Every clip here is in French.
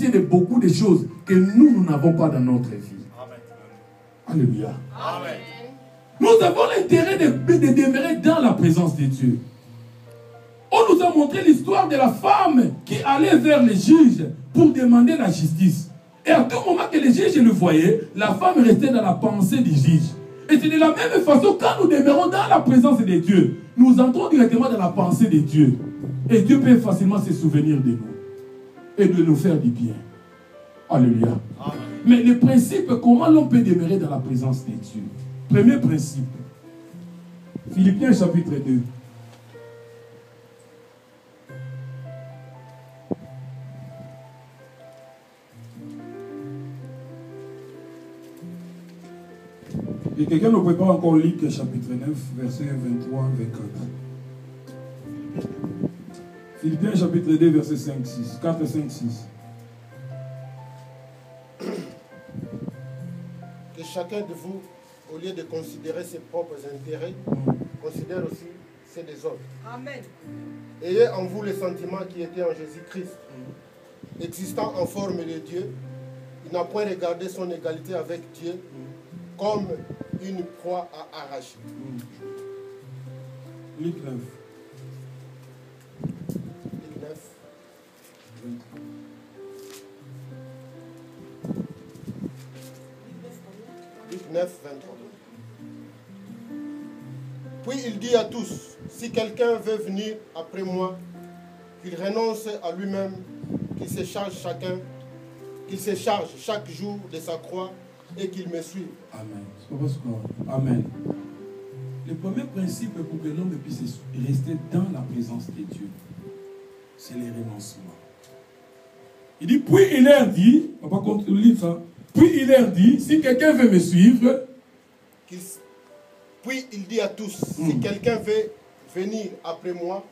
bénéficier de beaucoup de choses que nous n'avons pas dans notre vie. Amen. Alléluia. Amen. Nous avons l'intérêt de demeurer dans la présence de Dieu. On nous a montré l'histoire de la femme qui allait vers les juges pour demander la justice. Et à tout moment que les juges le voyaient, la femme restait dans la pensée du juge. Et c'est de la même façon, quand nous demeurons dans la présence de Dieu, nous entrons directement dans la pensée de Dieu. Et Dieu peut facilement se souvenir de nous et de nous faire du bien. Alléluia. Amen. Mais le principe, comment l'on peut demeurer dans la présence de Dieu? Premier principe. Philippiens chapitre 2. Et quelqu'un ne peut pas encore lire que chapitre 9, versets 23 24. Philippiens chapitre 2, verset 5, 6. 4, 5, 6. Que chacun de vous, au lieu de considérer ses propres intérêts, considère aussi ceux des autres. Amen. Ayez en vous le sentiment qui était en Jésus-Christ. Existant en forme de Dieu, il n'a point regardé son égalité avec Dieu comme une proie à arracher. Luc 9. Luc 9. 9, 23. Puis il dit à tous, si quelqu'un veut venir après moi, qu'il renonce à lui-même, qu'il se charge chaque jour de sa croix et qu'il me suive. Amen. Amen. Le premier principe pour que l'homme puisse rester dans la présence de Dieu, c'est le renoncement. Il dit, puis il leur dit, on va pas lire ça. Puis il leur dit, si quelqu'un veut me suivre, puis il dit à tous, si quelqu'un veut venir après moi,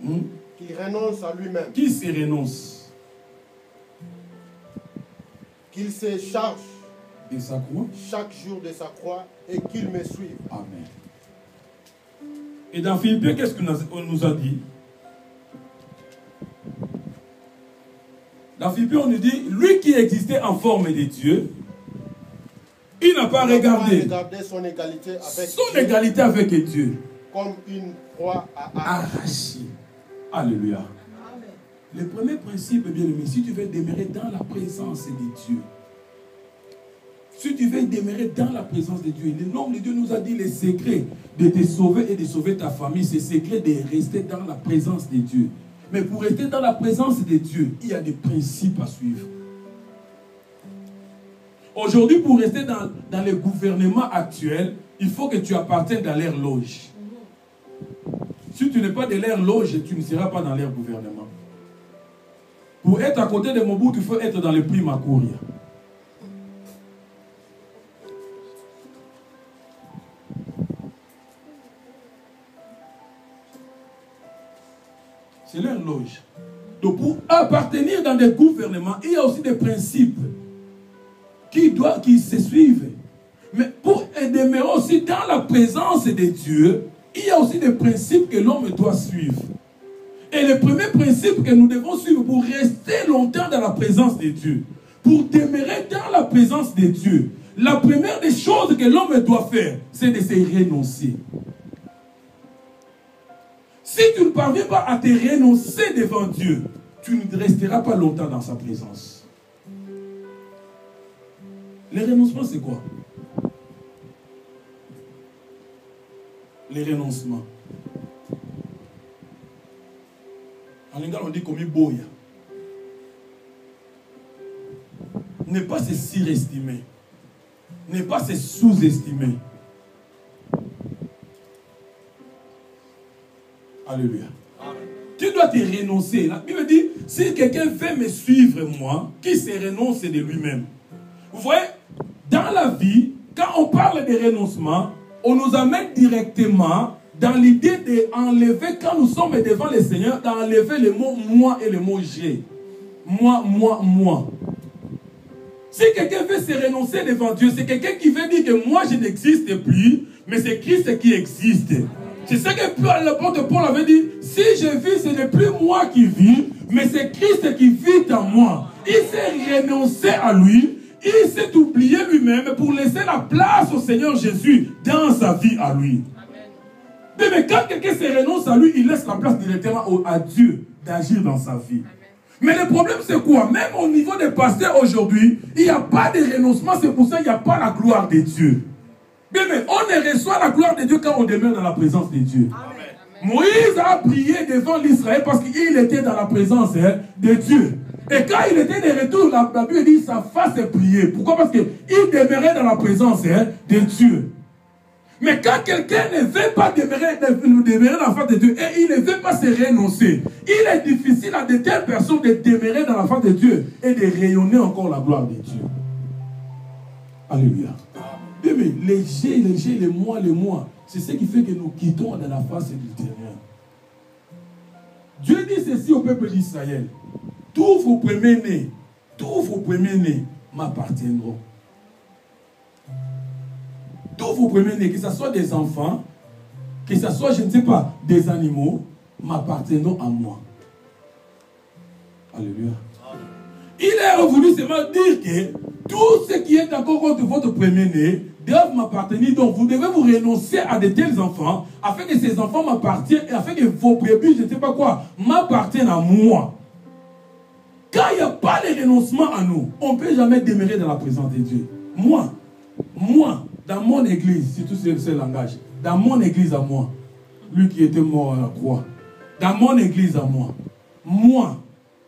qu'il renonce à lui-même. Qui se renonce? Qu'il se charge de sa croix, chaque jour de sa croix et qu'il me suive. Amen. Et dans Philippiens, qu'est-ce qu'on nous a dit? Dans Philippiens, on nous dit, lui qui existait en forme de Dieu, il n'a pas regardé son égalité avec Dieu comme une proie à arracher. Alléluia. Amen. Le premier principe, bien aimé, si tu veux demeurer dans la présence de Dieu, si tu veux demeurer dans la présence de Dieu, le nom de Dieu nous a dit les secrets de te sauver et de sauver ta famille, c'est le secret de rester dans la présence de Dieu. Mais pour rester dans la présence de Dieu, il y a des principes à suivre. Aujourd'hui, pour rester dans le gouvernement actuel, il faut que tu appartiennes dans leur loge. Si tu n'es pas de leur loge, tu ne seras pas dans leur gouvernement. Pour être à côté de Mobutu, il faut être dans le prix Makuria. C'est leur loge. Donc pour appartenir dans des gouvernements, il y a aussi des principes qui se suivent. Mais pour demeurer aussi dans la présence de Dieu, il y a aussi des principes que l'homme doit suivre. Et le premier principe que nous devons suivre pour rester longtemps dans la présence de Dieu, pour demeurer dans la présence de Dieu, la première des choses que l'homme doit faire, c'est de se renoncer. Si tu ne parviens pas à te renoncer devant Dieu, tu ne resteras pas longtemps dans sa présence. Le renoncement, c'est quoi? Le renoncement. En lingala, on dit comme boya. Ne pas se surestimer. Ne pas se sous-estimer. Alléluia. Amen. Tu dois te renoncer. La Bible dit, si quelqu'un veut me suivre, moi, qui se renonce de lui-même. Vous voyez, dans la vie, quand on parle de renoncement, on nous amène directement dans l'idée d'enlever, quand nous sommes devant le Seigneur, d'enlever le mot moi et le mot j'ai. Moi, moi, moi. Si quelqu'un veut se renoncer devant Dieu, c'est quelqu'un qui veut dire que moi je n'existe plus, mais c'est Christ qui existe. C'est ce que l'apôtre Paul avait dit. Si je vis, ce n'est plus moi qui vis, mais c'est Christ qui vit en moi. Il s'est renoncé à lui. Il s'est oublié lui-même pour laisser la place au Seigneur Jésus dans sa vie à lui. Mais quand quelqu'un se renonce à lui, il laisse la place directement à Dieu d'agir dans sa vie. Mais le problème c'est quoi? Même au niveau des pasteurs aujourd'hui, il n'y a pas de renoncement, c'est pour ça qu'il n'y a pas la gloire de Dieu. Mais on ne reçoit la gloire de Dieu quand on demeure dans la présence de Dieu. Amen. Moïse a prié devant l'Israël parce qu'il était dans la présence de Dieu. Et quand il était de retour, la Bible dit sa face est pliée. Pourquoi? Parce qu'il demeurait dans la présence de Dieu. Mais quand quelqu'un ne veut pas demeurer dans la face de Dieu et il ne veut pas se renoncer, il est difficile à de telles personnes de demeurer dans la face de Dieu et de rayonner encore la gloire de Dieu. Alléluia. Mais les mois, c'est ce qui fait que nous quittons dans la face du terrain. Dieu dit ceci au peuple d'Israël. Tous vos premiers-nés m'appartiendront. Tous vos premiers-nés, que ce soit des enfants, que ce soit, je ne sais pas, des animaux, m'appartiendront à moi. Alléluia. Il a voulu seulement dire que tout ce qui est encore contre votre premier-né doivent m'appartenir. Donc vous devez vous renoncer à de tels enfants, afin que ces enfants m'appartiennent, et afin que vos brebis, je ne sais pas quoi, m'appartiennent à moi. Quand il n'y a pas de renoncement à nous, on ne peut jamais demeurer dans la présence de Dieu. Moi, dans mon église, c'est tout ce langage, dans mon église à moi, lui qui était mort à la croix, dans mon église à moi,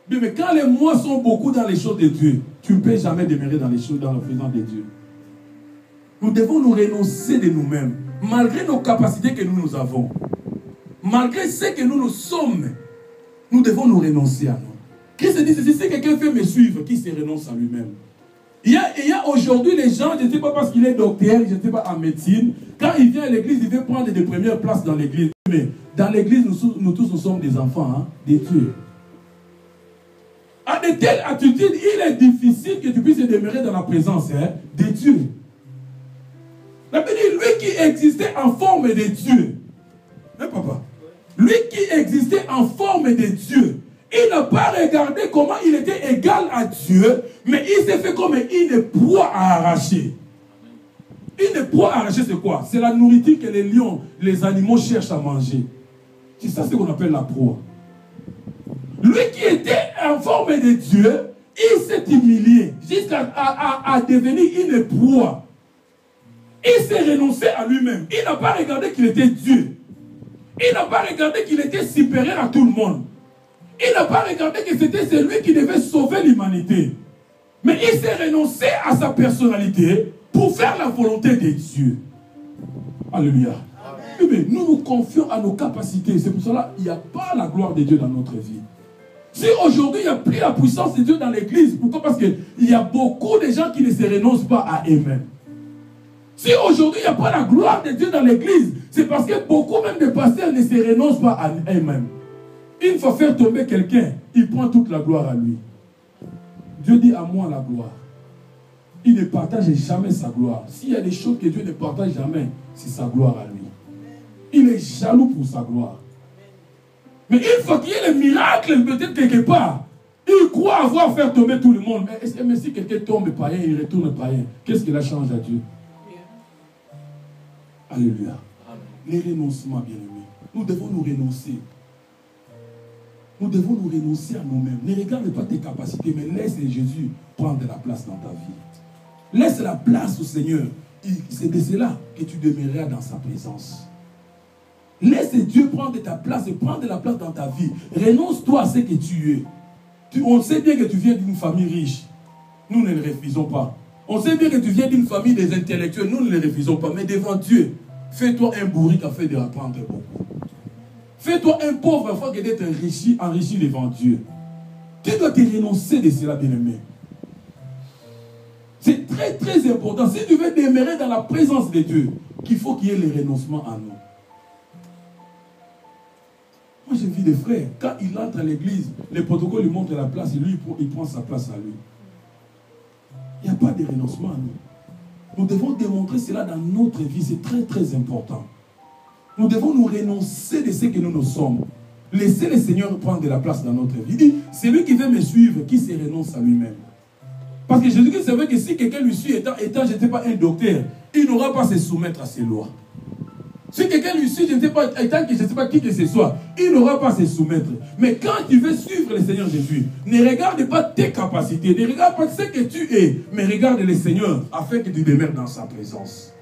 mais quand les moi sont beaucoup dans les choses de Dieu, tu ne peux jamais demeurer dans les choses, dans la présence de Dieu. Nous devons nous renoncer de nous-mêmes, malgré nos capacités que nous avons, malgré ce que nous sommes, nous devons nous renoncer à nous. Christ dit ceci, si quelqu'un veut me suivre, qui se renonce à lui-même. Il y a aujourd'hui les gens, je ne sais pas parce qu'il est docteur, je ne sais pas en médecine, quand il vient à l'église, il veut prendre des premières places dans l'église. Mais dans l'église, nous tous, nous sommes des enfants, des Dieu. À de telles attitudes, il est difficile que tu puisses demeurer dans la présence de Dieu. La Bible dit, lui qui existait en forme de Dieu, papa, lui qui existait en forme de Dieu, il n'a pas regardé comment il était égal à Dieu, mais il s'est fait comme une proie à arracher. Une proie à arracher, c'est quoi? C'est la nourriture que les lions, les animaux cherchent à manger. C'est ça ce qu'on appelle la proie. Lui qui était en forme de Dieu, il s'est humilié jusqu'à devenir une proie. Il s'est renoncé à lui-même. Il n'a pas regardé qu'il était Dieu. Il n'a pas regardé qu'il était supérieur à tout le monde. Il n'a pas regardé que c'était celui qui devait sauver l'humanité. Mais il s'est renoncé à sa personnalité pour faire la volonté de Dieu. Alléluia. Mais nous nous confions à nos capacités. C'est pour cela qu'il n'y a pas la gloire de Dieu dans notre vie. Si aujourd'hui il n'y a plus la puissance de Dieu dans l'église, pourquoi? Parce qu'il y a beaucoup de gens qui ne se renoncent pas à eux-mêmes. Si aujourd'hui il n'y a pas la gloire de Dieu dans l'église, c'est parce que beaucoup même de pasteurs ne se renoncent pas à eux-mêmes. Une fois faire tomber quelqu'un, il prend toute la gloire à lui. Dieu dit à moi la gloire. Il ne partage jamais sa gloire. S'il y a des choses que Dieu ne partage jamais, c'est sa gloire à lui. Il est jaloux pour sa gloire. Mais une fois qu'il y a le miracle, peut-être quelque part, il croit avoir fait tomber tout le monde. Mais si quelqu'un tombe païen, il retourne païen. Qu'est-ce qu'il a changé à Dieu? Alléluia. Les renoncements, bien-aimés. Nous devons nous renoncer. Nous devons nous renoncer à nous-mêmes. Ne regarde pas tes capacités, mais laisse Jésus prendre la place dans ta vie. Laisse la place au Seigneur. C'est de cela que tu demeureras dans sa présence. Laisse Dieu prendre ta place et prendre la place dans ta vie. Renonce-toi à ce que tu es. On sait bien que tu viens d'une famille riche. Nous ne le refusons pas. On sait bien que tu viens d'une famille des intellectuels. Nous ne le refusons pas. Mais devant Dieu, fais-toi un bourrique afin de apprendre beaucoup. Fais-toi un pauvre afin d'être enrichi devant Dieu. Tu dois te renoncer de cela, bien-aimé. C'est très très important. Si tu veux demeurer dans la présence de Dieu, qu'il faut qu'il y ait le renoncement à nous. Moi j'ai vu des frères, quand il entre à l'église, le protocole lui montre la place et lui il prend sa place à lui. Il n'y a pas de renoncement à nous. Nous devons démontrer cela dans notre vie, c'est très très important. Nous devons nous renoncer de ce que nous sommes. laissez le Seigneur prendre de la place dans notre vie. Il dit, celui qui veut me suivre, qui se renonce à lui-même. Parce que Jésus-Christ savait que si quelqu'un lui suit, étant je ne sais pas, un docteur, il n'aura pas à se soumettre à ses lois. Si quelqu'un lui suit, je ne sais pas, étant que je ne sais pas qui que ce soit, il n'aura pas à se soumettre. Mais quand tu veux suivre le Seigneur Jésus, ne regarde pas tes capacités, ne regarde pas ce que tu es, mais regarde le Seigneur afin que tu demeures dans sa présence.